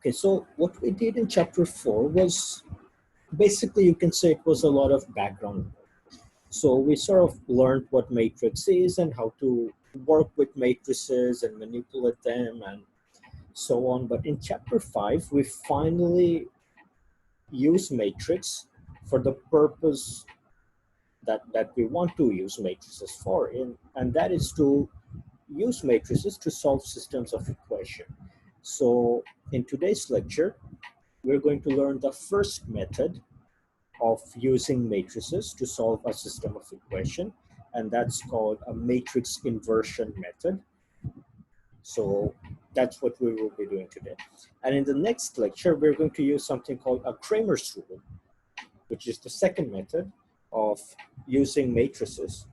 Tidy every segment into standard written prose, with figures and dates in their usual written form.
Okay, so what we did in chapter 4 was basically, you can say it was a lot of background. So we sort of learned what matrix is and how to work with matrices and manipulate them and so on. But in chapter 5, we finally use matrix for the purpose that we want to use matrices for, and that is to use matrices to solve systems of equation. So in today's lecture, we're going to learn the first method of using matrices to solve a system of equation, and that's called a matrix inversion method. So that's what we will be doing today. And in the next lecture, we're going to use something called a Cramer's rule, which is the second method of using matrices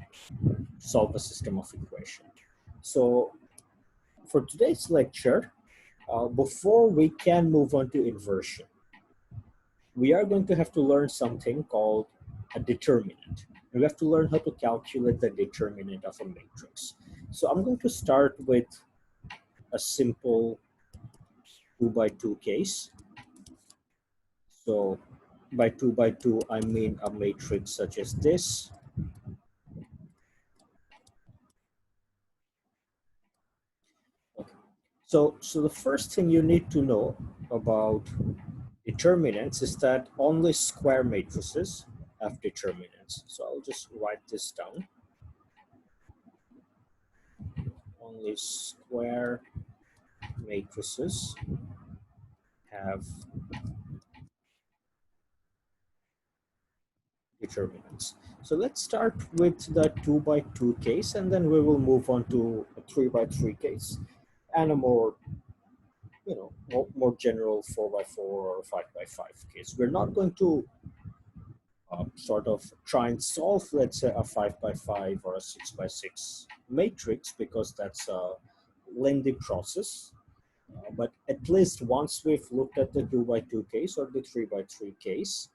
to solve a system of equation. So for today's lecture, before we can move on to inversion, we are going to have to learn something called a determinant. We have to learn how to calculate the determinant of a matrix. So I'm going to start with a simple 2 by 2 case. So by 2 by 2, I mean a matrix such as this. Okay. So the first thing you need to know about determinants is that only square matrices have determinants. So I'll just write this down. Only square matrices have determinants. So let's start with the 2 by 2 case, and then we will move on to a 3 by 3 case and a more, more general 4 by 4 or 5 by 5 case. We're not going to sort of try and solve, let's say, a 5 by 5 or a 6 by 6 matrix, because that's a lengthy process. But at least once we've looked at the 2 by 2 case or the 3 by 3 case,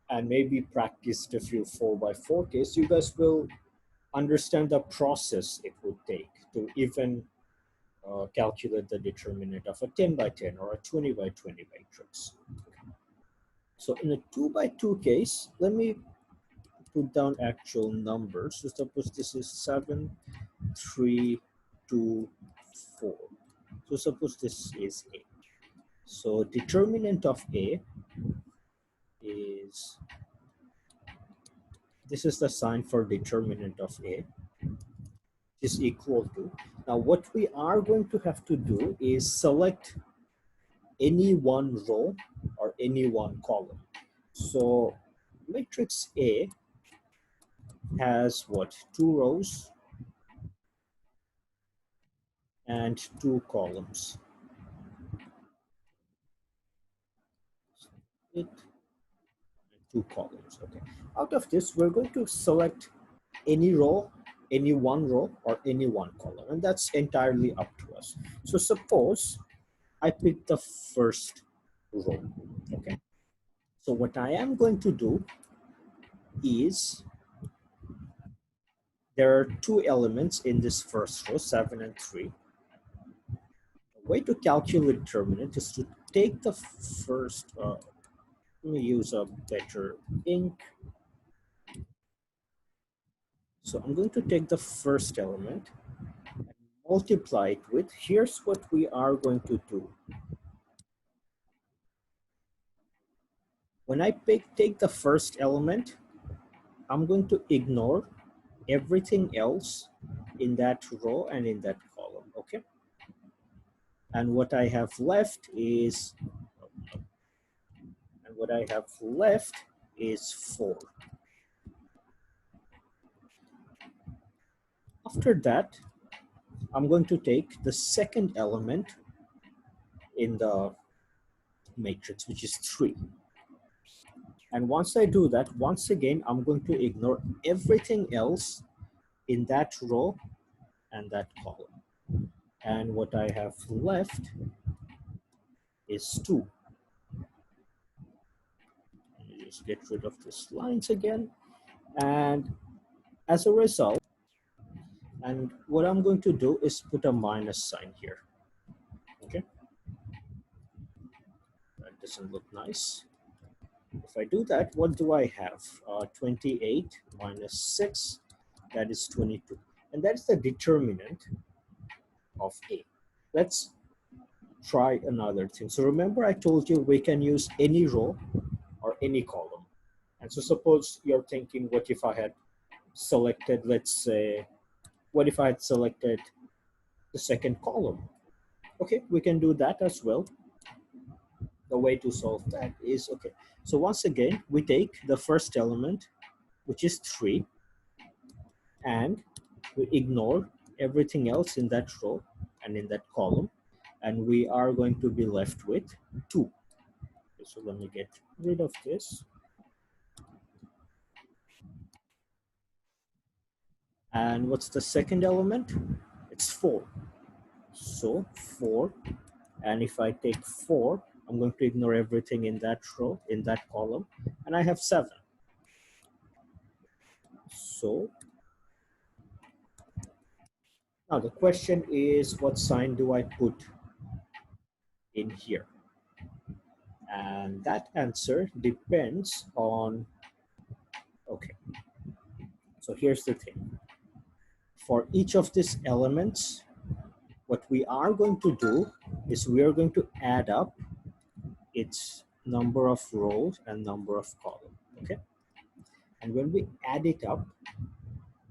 and maybe practiced a few 4 by 4 case, you guys will understand the process it would take to even calculate the determinant of a 10 by 10 or a 20 by 20 matrix. So in a 2 by 2 case, let me put down actual numbers. So suppose this is 7, 3, 2, 4. So suppose this is A. So determinant of A is, this is the sign for determinant of A, is equal to. Now what we are going to have to do is select any one row or any one column. So matrix A has what? 2 rows and 2 columns. It 2 columns. Okay. Out of this, we're going to select any row, any one row, or any one column, and that's entirely up to us. So suppose I pick the first row. Okay. So what I am going to do is, there are 2 elements in this first row, 7 and 3. The way to calculate determinant is to take the first, let me use a better ink. So I'm going to take the first element and multiply it with, here's what we are going to do. When I take the first element, I'm going to ignore everything else in that row and in that column, okay? And what I have left is, 4. After that, I'm going to take the second element in the matrix, which is 3. And once I do that, once again, I'm going to ignore everything else in that row and that column. And what I have left is 2. Let me just get rid of these lines again. And as a result, and what I'm going to do is put a minus sign here, okay? doesn't look nice. If I do that, what do I have? 28 minus 6, that is 22. And that's the determinant of A. Let's try another thing. So remember I told you we can use any row or any column. And so suppose you're thinking, what if I had selected, let's say, what if I had selected the second column? Okay, we can do that as well. The way to solve that is, okay, so once again, we take the first element, which is 3, and we ignore everything else in that row and in that column, and we are going to be left with 2. Okay, so let me get rid of this. And what's the second element? It's 4. So 4, and if I take 4, I'm going to ignore everything in that row, in that column, and I have 7. So now the question is, what sign do I put in here? And that answer depends on, okay, so here's the thing. For each of these elements, what we are going to do is we are going to add up its number of rows and number of columns, okay? And when we add it up,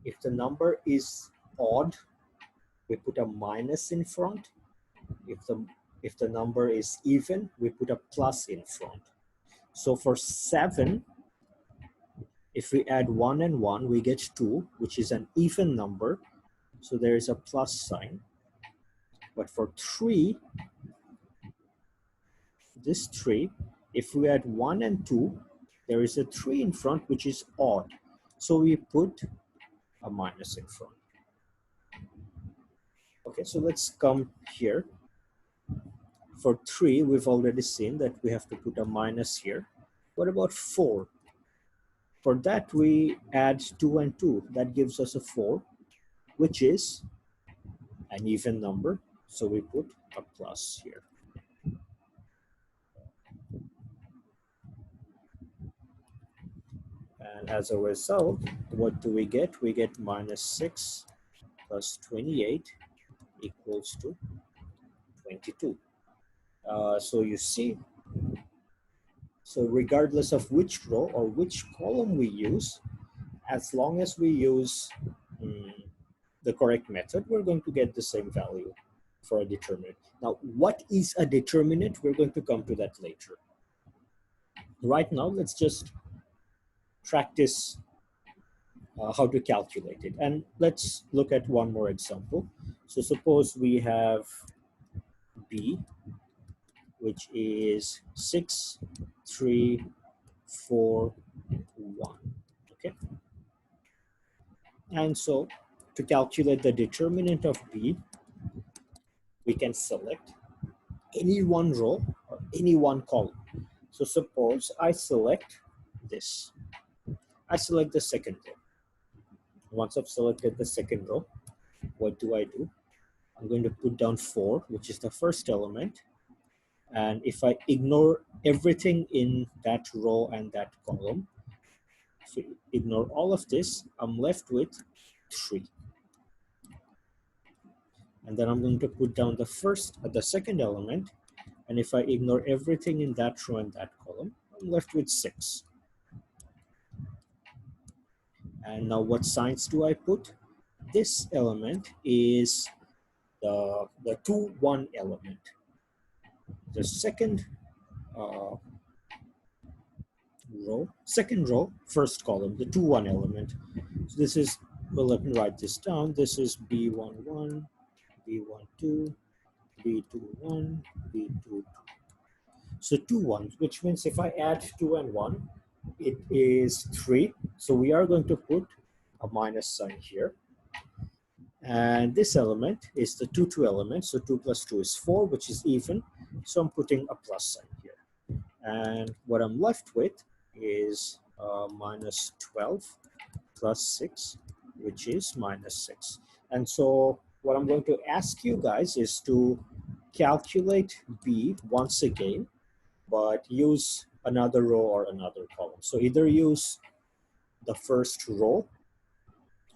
if the number is odd, we put a minus in front. If the number is even, we put a plus in front. So for 7, if we add 1 and 1, we get 2, which is an even number. So there is a plus sign. But for 3, this 3, if we add 1 and 2, there is a 3 in front, which is odd. So we put a minus in front. Okay, so let's come here. For 3, we've already seen that we have to put a minus here. What about 4? For that, we add 2 and 2. That gives us a 4, which is an even number. So we put a plus here. And as a result, what do we get? We get minus 6 plus 28 equals to 22. So you see, so regardless of which row or which column we use, as long as we use the correct method, we're going to get the same value for a determinant. Now, what is a determinant? We're going to come to that later. Right now, let's just practice how to calculate it. And let's look at one more example. So suppose we have B, which is 6, 3, 4, 1. Okay. And so to calculate the determinant of B, we can select any one row or any one column. So suppose I select this. I select the second row. Once I've selected the second row, what do? I'm going to put down 4, which is the first element. And if I ignore everything in that row and that column, so ignore all of this, I'm left with 3. And then I'm going to put down the second element. And if I ignore everything in that row and that column, I'm left with 6. And now what signs do I put? This element is the 2, 1 element. The second row, first column, the 2, 1 element. So this is, well, let me write this down. This is B11, B12, B21, B22. So 2 1s, which means if I add 2 and 1, it is 3. So we are going to put a minus sign here. And this element is the 2, 2 element. So 2 plus 2 is 4, which is even. So I'm putting a plus sign here. And what I'm left with is minus 12 plus 6, which is minus 6. And so what I'm going to ask you guys is to calculate B once again. but use another row or another column. So either use the first row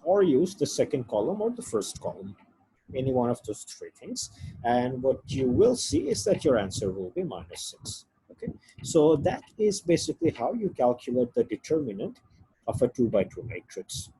or use the second column or the first column, any one of those three things. And what you will see is that your answer will be -6. Okay, so that is basically how you calculate the determinant of a 2 by 2 matrix.